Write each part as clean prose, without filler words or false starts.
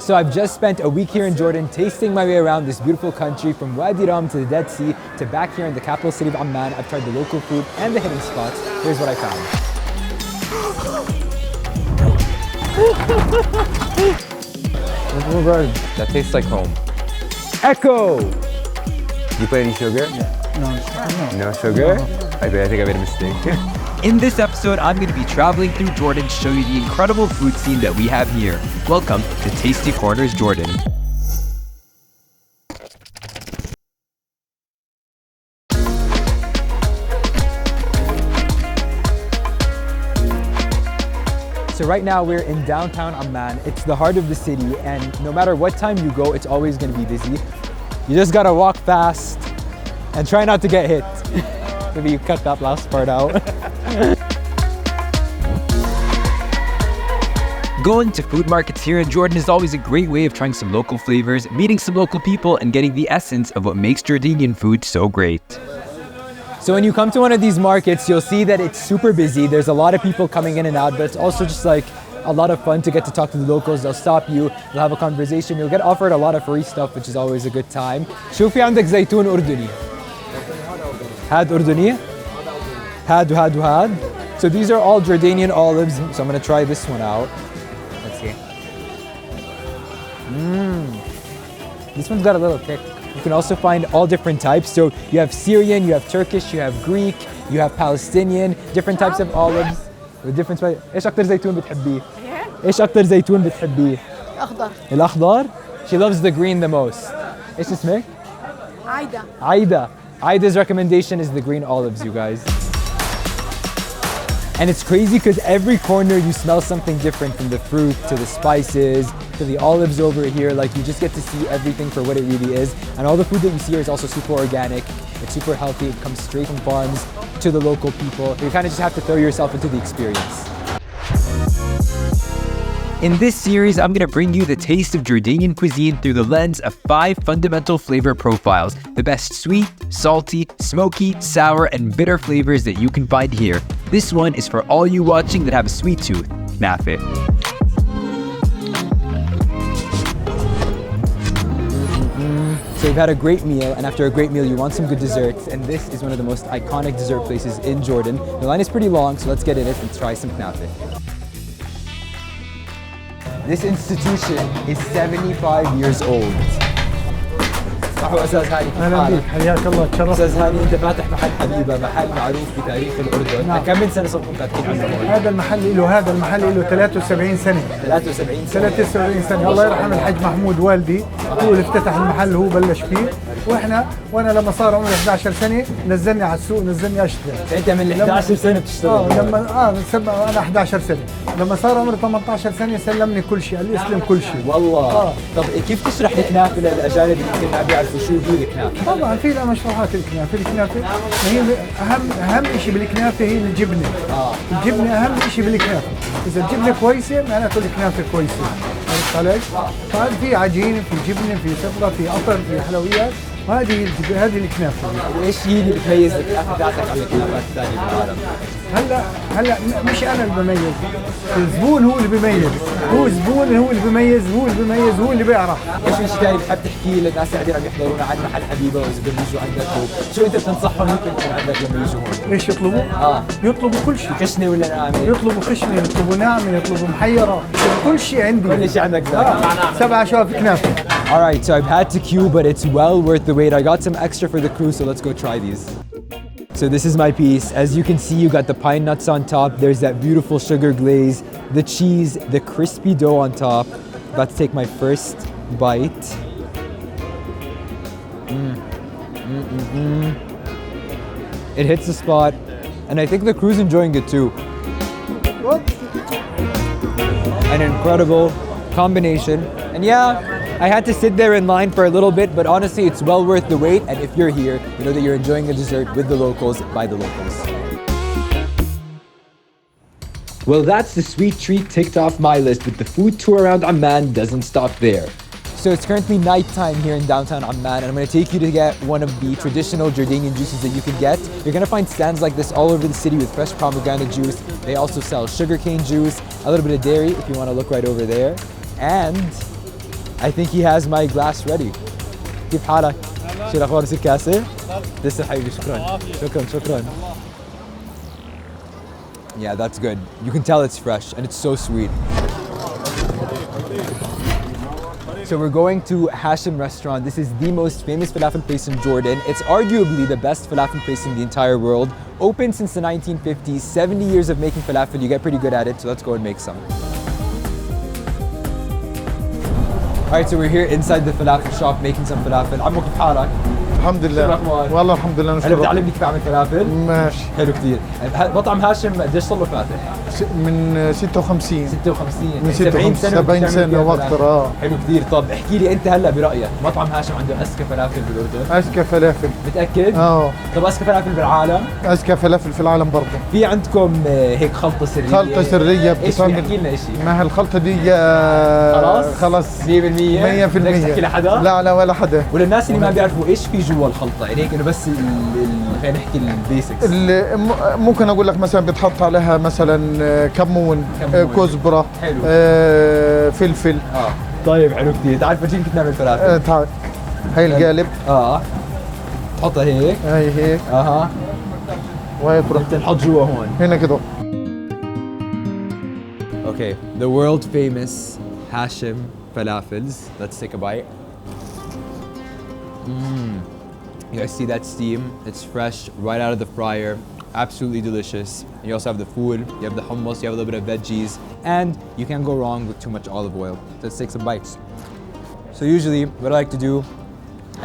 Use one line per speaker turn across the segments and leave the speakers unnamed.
So I've just spent a week here in Jordan tasting my way around this beautiful country from Wadi Rum to the Dead Sea to back here in the capital city of Amman. I've tried the local food and the hidden spots. Here's what I found.
That tastes like home.
Echo!
You put any sugar? No sugar? I think I made a mistake.
In this episode, I'm going to be traveling through Jordan to show you the incredible food scene that we have here. Welcome to Tasty Corners Jordan.
So right now we're in downtown Amman. It's the heart of the city, and no matter what time you go, it's always going to be busy. You just gotta walk fast and try not to get hit. Maybe you cut that last part out.
Going to food markets here in Jordan is always a great way of trying some local flavors, meeting some local people, and getting the essence of what makes Jordanian food so great.
So when you come to one of these markets, you'll see that it's super busy. There's a lot of people coming in and out, but it's also just like a lot of fun to get to talk to the locals. They'll stop you, they'll have a conversation. You'll get offered a lot of free stuff, which is always a good time. شو في عندك زيتون أردني؟ هاد أردني؟ هاد وهاد وهاد. So these are all Jordanian olives. So I'm gonna try this one out. Let's see. This one's got a little kick. You can also find all different types. So you have Syrian, you have Turkish, you have Greek, you have Palestinian, different types of olives with different spices. ايش أكتر زيتون بتحبيه؟ ايش أكتر زيتون بتحبيه؟
الأخضر.
الأخضر? She loves the green the most. ايش اسمك؟
عايدة.
Aida. Aida's recommendation is the green olives, you guys. And it's crazy because every corner you smell something different, from the fruit to the spices to the olives over here. Like, you just get to see everything for what it really is. And all the food that you see here is also super organic. It's super healthy. It comes straight from farms to the local people. You kind of just have to throw yourself into the experience.
In this series, I'm going to bring you the taste of Jordanian cuisine through the lens of 5 fundamental flavor profiles. The best sweet, salty, smoky, sour, and bitter flavors that you can find here. This one is for all you watching that have a sweet tooth. Nafe.
So you've had a great meal, and after a great meal you want some good desserts, and this is one of the most iconic dessert places in Jordan. The line is pretty long, so let's get in it and try some knafe. This institution is 75 years old. أستاذ هاني،
أهلا بك، حياك الله، تشرفت.
أستاذ هاني، أنت فاتح محل حبيبة، محل معروف بتاريخ الأردن.
نعم.
كم من سنة صرتم فاتحين عنده؟
هذا المحل له 73 سنة.
73 سنة.
73 سنة، الله يرحم الحاج محمود والدي، هو اللي افتتح المحل، هو بلش فيه، وانا لما صار عمري 11 سنة نزلني على السوق، نزلني اشتغل.
أنت من 11 سنة بتشتغل؟
انا 11 سنة، لما صار عمري 18 سنة سلمني كل شيء، قال لي اسلم كل شيء.
والله. طب كيف تشرح الكنافة للأجانب اللي يمكن ما بيعرفوا شو هي الكنافة؟
طبعا في لها مشروحات الكنافة هي اهم شيء بالكنافة هي الجبنة. الجبنة اهم شيء بالكنافة، إذا الجبنة كويسة معناته الكنافة كويسة. عرفت علي؟ فهذا في عجين، في جبنة، في سفرة، في عطر، في حلويات، هذه الكنافة.
وايش هي اللي بتميز الكنافة بتاعتك عن الكنافات الثانية بالعالم؟
هلا مش انا اللي بميز، الزبون هو اللي بيميز، هو الزبون هو اللي بيميز، هو اللي بيعرف.
ايش في شيء ثاني بتحب تحكيه للناس اللي قاعدين عم يحضرونا عن محل حبيبة، واذا بدهم يجوا عندك شو انت بتنصحهم يمكن يكون عندك لما يجوا هون؟
ايش يطلبوا؟ يطلبوا كل شيء.
خشنة ولا ناعمة؟
يطلبوا خشنة، يطلبوا ناعمة، يطلبوا محيرة، كل شيء عندي.
كل شيء عندك ذاك.
7 شواف كنافة.
Alright, so I've had to queue, but it's well worth the wait. I got some extra for the crew, so let's go try these. So this is my piece. As you can see, you got the pine nuts on top. There's that beautiful sugar glaze, the cheese, the crispy dough on top. About to take my first bite. It hits the spot, and I think the crew's enjoying it too. An incredible combination. And yeah, I had to sit there in line for a little bit, but honestly, it's well worth the wait. And if you're here, you know that you're enjoying a dessert with the locals, by the locals. Well, that's the sweet treat ticked off my list, but the food tour around Amman doesn't stop there. So it's currently nighttime here in downtown Amman, and I'm going to take you to get one of the traditional Jordanian juices that you can get. You're going to find stands like this all over the city with fresh pomegranate juice. They also sell sugarcane juice, a little bit of dairy if you want to look right over there. And I think he has my glass ready. كيف حالك؟ شو الأخبار بس الكاسة؟ لسه حبيبي شكرا. شكرا. Yeah, that's good. You can tell it's fresh and it's so sweet. So we're going to Hashim restaurant. This is the most famous falafel place in Jordan. It's arguably the best falafel place in the entire world. Open since the 1950s, 70 years of making falafel. You get pretty good at it, so let's go and make some. All right, so we're here inside the falafel shop making some falafel. عمو كيف حالك؟
الحمد لله والله الحمد لله
أنا
نشكرك.
بتعلمني كيف أعمل فلافل؟
ماشي.
حلو كثير. مطعم هاشم قديش صار له فاتح؟
من 56 من
70 سنة
70 سنة واكثر.
حلو كثير. طب احكي لي انت هلا برايك مطعم هاشم عنده اذكى فلافل بالاردن؟
أذكى فلافل.
متاكد؟ طب اذكى فلافل بالعالم؟
أذكى فلافل في العالم برضه.
في عندكم هيك خلطة سرية؟
خلطة سرية
بتعمل. احكي لنا شيء.
ما هالخلطة دي خلاص
100%؟
100%.
بدك تحكي لحدا؟
لا ولا حدا.
وللناس اللي ما بيعرفوا ايش في جوا الخلطة، يعني هيك انه بس خلينا نحكي البيسكس.
ممكن اقول لك مثلا بتحط عليها مثلا كمون. كزبرة.
حلو.
فلفل.
طيب حلو كثير. تعال فرجيني كيف نعمل فلافل.
تعال. هاي القالب.
تحطها هيك.
هاي هيك. وهي تروح
نحط جوا هون.
هنا كده.
Okay, the world famous Hashim falafels. Let's take a bite. You guys see that steam? It's fresh right out of the fryer. Absolutely delicious. And you also have the food, you have the hummus, you have a little bit of veggies, and you can't go wrong with too much olive oil. Let's take some bites. So usually what I like to do,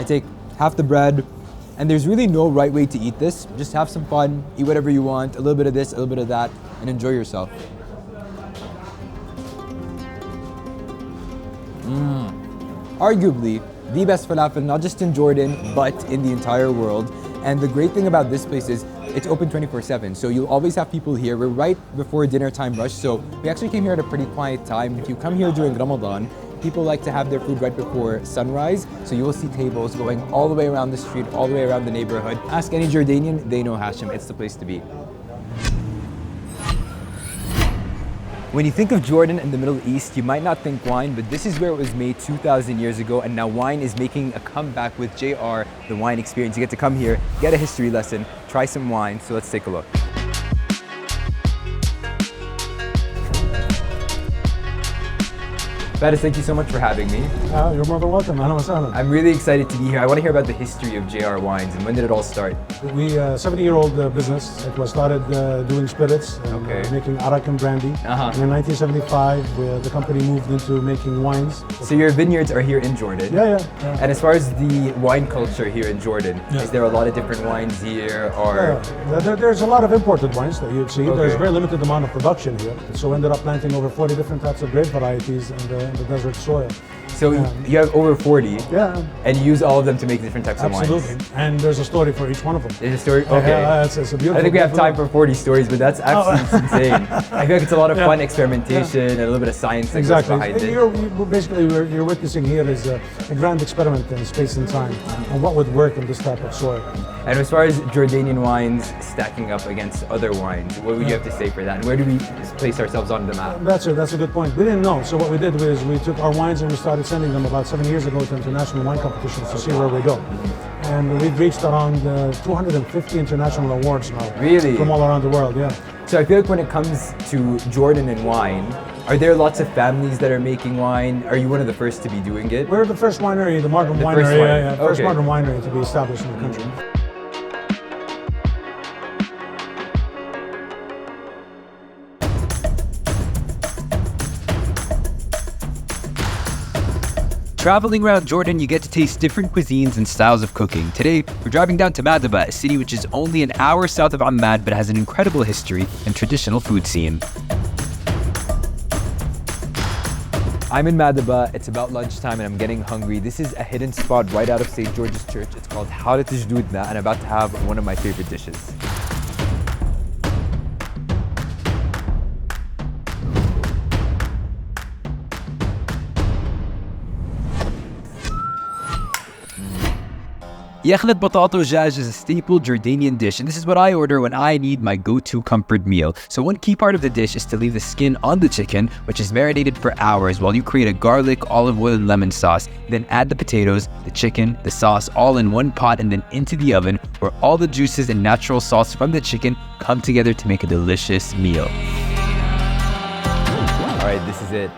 I take half the bread, and there's really no right way to eat this. Just have some fun, eat whatever you want, a little bit of this, a little bit of that, and enjoy yourself. Arguably, the best falafel, not just in Jordan, but in the entire world. And the great thing about this place is it's open 24/7. So you'll always have people here. We're right before dinner time rush. So we actually came here at a pretty quiet time. If you come here during Ramadan, people like to have their food right before sunrise. So you will see tables going all the way around the street, all the way around the neighborhood. Ask any Jordanian, they know Hashim. It's the place to be. When you think of Jordan and the Middle East, you might not think wine, but this is where it was made 2,000 years ago, and now wine is making a comeback with JR, the wine experience. You get to come here, get a history lesson, try some wine, so let's take a look. Faris, thank you so much for having me.
You're more than welcome.
I'm really excited to be here. I want to hear about the history of JR Wines and when did it all start?
We 70-year-old business. It was started doing spirits and making arak and brandy. And in 1975, the company moved into making wines.
So your vineyards are here in Jordan?
Yeah.
And as far as the wine culture here in Jordan, is there a lot of different wines here? Or
there's a lot of imported wines that you'd see. There's a very limited amount of production here. So we ended up planting over 40 different types of grape varieties in the desert soil.
So you have over 40, and you use all of them to make different types of wines.
Absolutely, and there's a story for each one of them.
There's a story? Okay.
It's a beautiful,
I think we have time for 40 stories, but that's absolutely insane. I feel like it's a lot of fun experimentation and a little bit of science that goes behind it.
You're witnessing here is a grand experiment in space and time on what would work in this type of soil.
And as far as Jordanian wines stacking up against other wines, what would you have to say for that? And where do we place ourselves on the map?
That's a good point. We didn't know, so what we did was we took our wines and we started sending them about 7 years ago to international wine competitions to see where we go. And we've reached around 250 international awards now.
Really?
From all around the world,
So I feel like when it comes to Jordan and wine, are there lots of families that are making wine? Are you one of the first to be doing it?
We're the first winery, the modern winery, first modern winery to be established in the country.
Traveling around Jordan, you get to taste different cuisines and styles of cooking. Today, we're driving down to Mansaf, a city which is only an hour south of Amman but has an incredible history and traditional food scene. I'm in Mansaf, it's about lunchtime and I'm getting hungry. This is a hidden spot right out of St. George's Church. It's called Harat Jdoudna and I'm about to have one of my favorite dishes. Yakhnet potato jaj is a staple Jordanian dish, and this is what I order when I need my go-to comfort meal. So one key part of the dish is to leave the skin on the chicken, which is marinated for hours while you create a garlic, olive oil, and lemon sauce. Then add the potatoes, the chicken, the sauce all in one pot and then into the oven where all the juices and natural sauce from the chicken come together to make a delicious meal.
All right, this is it.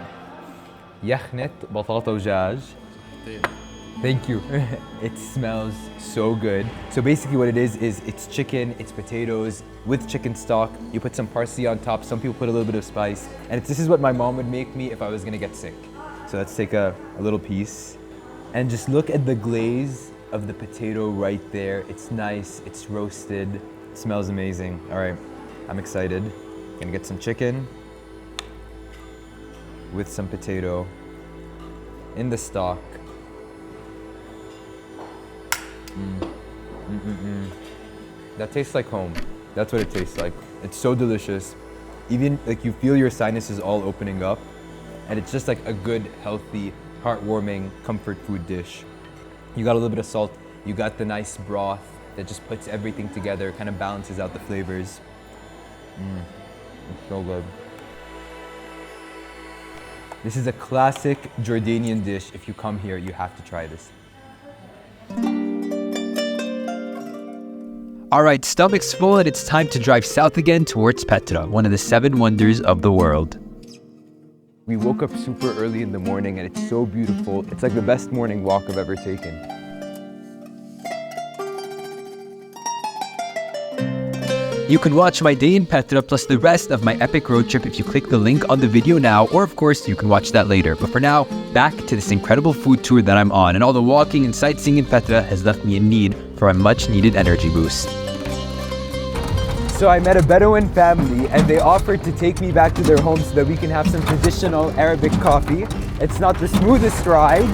Yakhnet potato jaj. Thank you. It smells so good. So basically what it is it's chicken, it's potatoes with chicken stock. You put some parsley on top. Some people put a little bit of spice. And this is what my mom would make me if I was gonna get sick. So let's take a little piece. And just look at the glaze of the potato right there. It's nice, it's roasted. It smells amazing. All right, I'm excited. Gonna get some chicken with some potato in the stock. That tastes like home. That's what it tastes like. It's so delicious. Even like you feel your sinuses all opening up, and it's just like a good, healthy, heartwarming comfort food dish. You got a little bit of salt, you got the nice broth that just puts everything together, kind of balances out the flavors. It's so good. This is a classic Jordanian dish. If you come here, you have to try this.
All right, stomach's full and it's time to drive south again towards Petra, one of the 7 wonders of the world.
We woke up super early in the morning and it's so beautiful. It's like the best morning walk I've ever taken.
You can watch my day in Petra plus the rest of my epic road trip if you click the link on the video now, or of course you can watch that later. But for now, back to this incredible food tour that I'm on, and all the walking and sightseeing in Petra has left me in need for a much needed energy boost.
So I met a Bedouin family and they offered to take me back to their home so that we can have some traditional Arabic coffee. It's not the smoothest ride,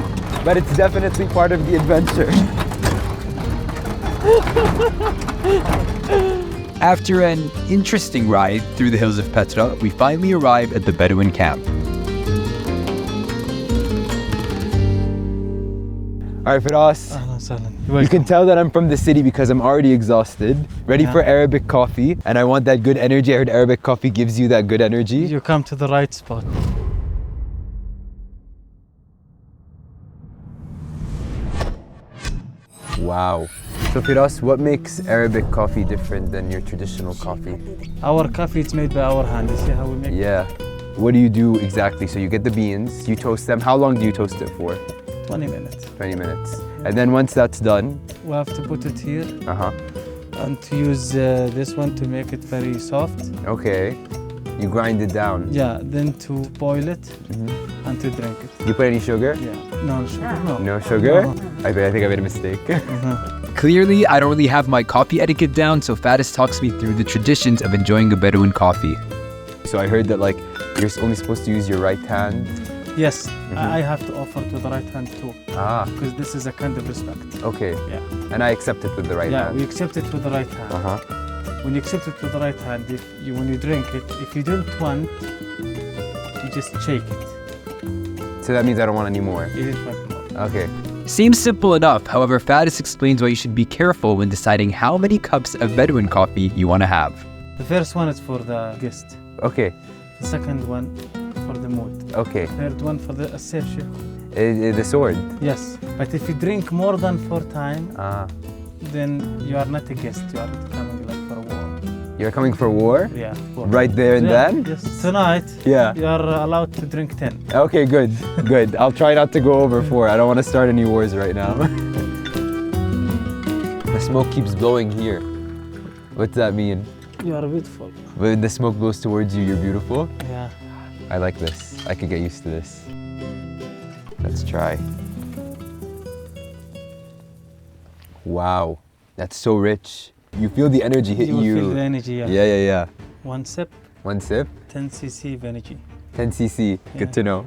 but it's definitely part of the adventure.
After an interesting ride through the hills of Petra, we finally arrive at the Bedouin camp.
All right, Firas, you can tell that I'm from the city because I'm already exhausted, ready for Arabic coffee, and I want that good energy. I heard Arabic coffee gives you that good energy.
You come to the right spot.
Wow. So Firas, what makes Arabic coffee different than your traditional coffee?
Our coffee is made by our hand. You see how we make it?
Yeah. What do you do exactly? So you get the beans, you toast them. How long do you toast it for?
20 minutes.
20 minutes. And then once that's done,
We have to put it here and to use this one to make it very soft.
okay. You grind it down.
Yeah, then to boil it and to drink it.
You put any sugar?
Yeah. No sugar, no.
No sugar?
No.
I think I made a mistake.
Clearly, I don't really have my coffee etiquette down, so Faris talks me through the traditions of enjoying a Bedouin coffee.
So I heard that like you're only supposed to use your right hand.
Yes, I have to offer to the right hand too. Because this is a kind of respect.
Okay.
Yeah.
And I accept it with the right
Yeah,
hand.
we accept it with the right hand. When you accept it with the right hand, when you drink it, if you don't want, you just shake it.
So that means I don't want any more.
You didn't want more.
Okay.
Seems simple enough, however, Faris explains why you should be careful when deciding how many cups of Bedouin coffee you want to have.
The first one is for the guest.
Okay.
The second one for the mood.
Okay.
Third one for the assertion.
The sword.
Yes, but if you drink more than 4 times, then you are not a guest. You are coming like for a war.
You're coming for war?
Yeah.
Right there and then?
Yes. Tonight,
Yeah.
you are allowed to drink 10.
Okay, good. Good. I'll try not to go over 4. I don't want to start any wars right now. The smoke keeps blowing here. What's that mean?
You are beautiful.
When the smoke blows towards you, you're beautiful?
Yeah.
I like this. I could get used to this. Let's try. Wow, that's so rich. You feel the energy hit you.
You will feel the energy, yeah.
Yeah.
1 sip,
One sip,
10 cc of energy.
10 cc. Good to know.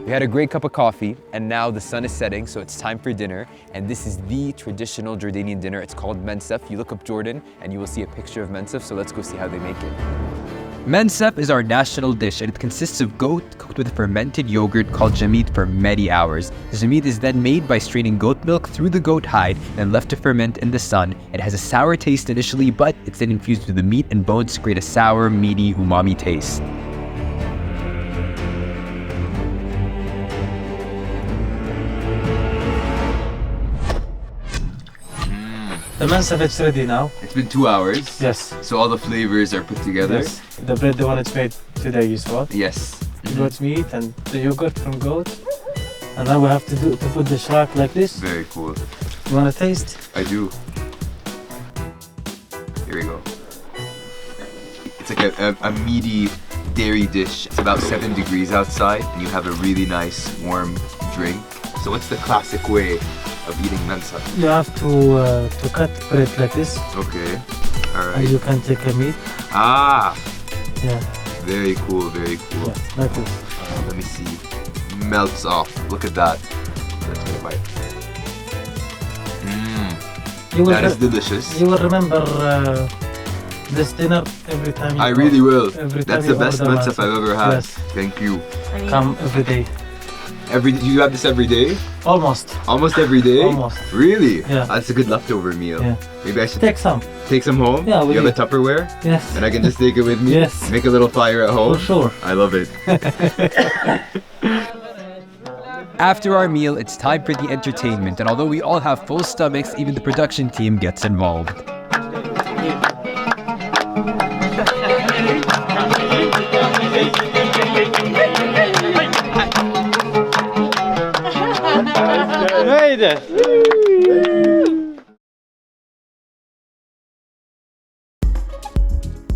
We had a great cup of coffee, and now the sun is setting, so it's time for dinner. And this is the traditional Jordanian dinner. It's called Mansaf. You look up Jordan, and you will see a picture of Mansaf, so let's go see how they make it.
Mansaf is our national dish and it consists of goat cooked with fermented yogurt called jamit for many hours. The jamit is then made by straining goat milk through the goat hide and left to ferment in the sun. It has a sour taste initially, but it's then infused with the meat and bones to create a sour, meaty, umami taste.
The Mansaf is ready now.
It's been 2 hours.
Yes.
So all the flavors are put together.
Yes. The bread, the one it's made today is what?
Yes.
Goat meat and the yogurt from goat. And now we have to put the shrek like this.
Very cool.
You wanna taste?
I do. Here we go. It's like a meaty dairy dish. It's about 7 degrees outside and you have a really nice warm drink. So what's the classic way of eating mansaf?
You have to cut bread like this.
Okay.
And
Alright.
you can take a meat.
Ah!
Yeah.
Very cool, very cool.
Yeah, like this.
Let me see. Melts off. Look at that. Let's get a bite.
You will
That is delicious.
You will remember this dinner every time you
I
come.
really will.
Every time
That's the
you
best
order
mansaf I've ever had.
Yes.
Thank you.
Come every day.
You have this every day?
Almost.
Almost every day?
Almost.
Really?
Yeah.
That's a good leftover meal.
Yeah.
Maybe I should
Take some.
take some home?
Yeah,
You have a
will
Tupperware?
Yes.
And I can just take it with me?
Yes.
Make a little fire at home?
For sure.
I love it.
After our meal, it's time for the entertainment, and although we all have full stomachs, even the production team gets involved.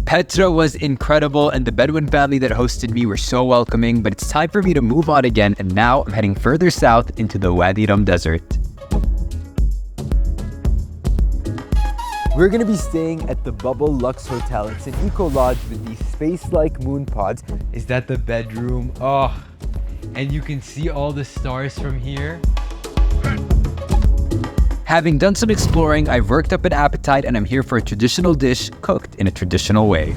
Petra was incredible, and the Bedouin family that hosted me were so welcoming, but it's time for me to move on again, and now I'm heading further south into the Wadi Rum Desert.
We're gonna be staying at the Bubble Lux Hotel. It's an eco lodge with these space-like moon pods.
Is that the bedroom? Oh, and you can see all the stars from here.
Having done some exploring, I've worked up an appetite and I'm here for a traditional dish cooked in a traditional way.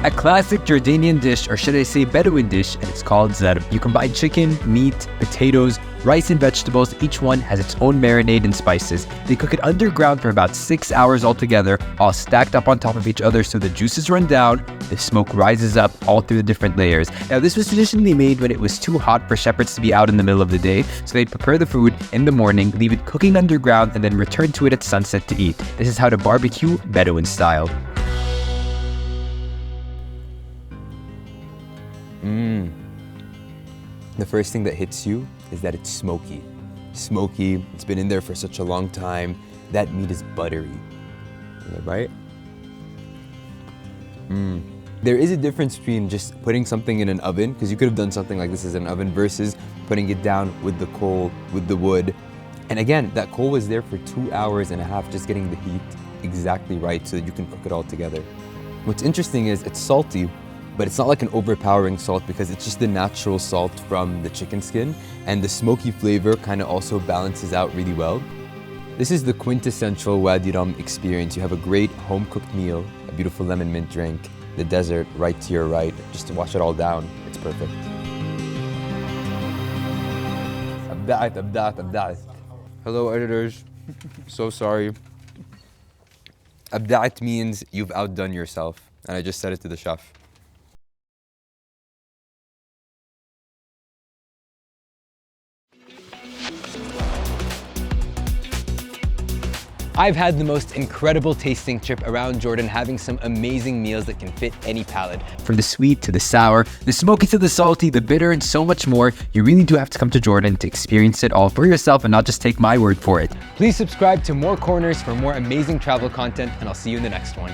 A classic Jordanian dish, or should I say Bedouin dish, and it's called Zarb. You combine chicken, meat, potatoes, rice, and vegetables. Each one has its own marinade and spices. They cook it underground for about 6 hours altogether, all stacked up on top of each other so the juices run down, the smoke rises up all through the different layers. Now, this was traditionally made when it was too hot for shepherds to be out in the middle of the day, so they'd prepare the food in the morning, leave it cooking underground, and then return to it at sunset to eat. This is how to barbecue Bedouin style.
The first thing that hits you is that it's smoky. Smoky, it's been in there for such a long time. That meat is buttery. Right? There is a difference between just putting something in an oven, because you could have done something like this as an oven, versus putting it down with the coal, with the wood. And again, that coal was there for 2 hours and a half, just getting the heat exactly right so that you can cook it all together. What's interesting is it's salty, but it's not like an overpowering salt because it's just the natural salt from the chicken skin, and the smoky flavor kind of also balances out really well. This is the quintessential Wadi Rum experience. You have a great home-cooked meal, a beautiful lemon mint drink, the desert right to your right, just to wash it all down. It's perfect. أبدعت. Hello editors, so sorry. أبدعت means you've outdone yourself, and I just said it to the chef.
I've had the most incredible tasting trip around Jordan, having some amazing meals that can fit any palate.
From the sweet to the sour, the smoky to the salty, the bitter, and so much more, you really do have to come to Jordan to experience it all for yourself and not just take my word for it.
Please subscribe to More Corners for more amazing travel content, and I'll see you in the next one.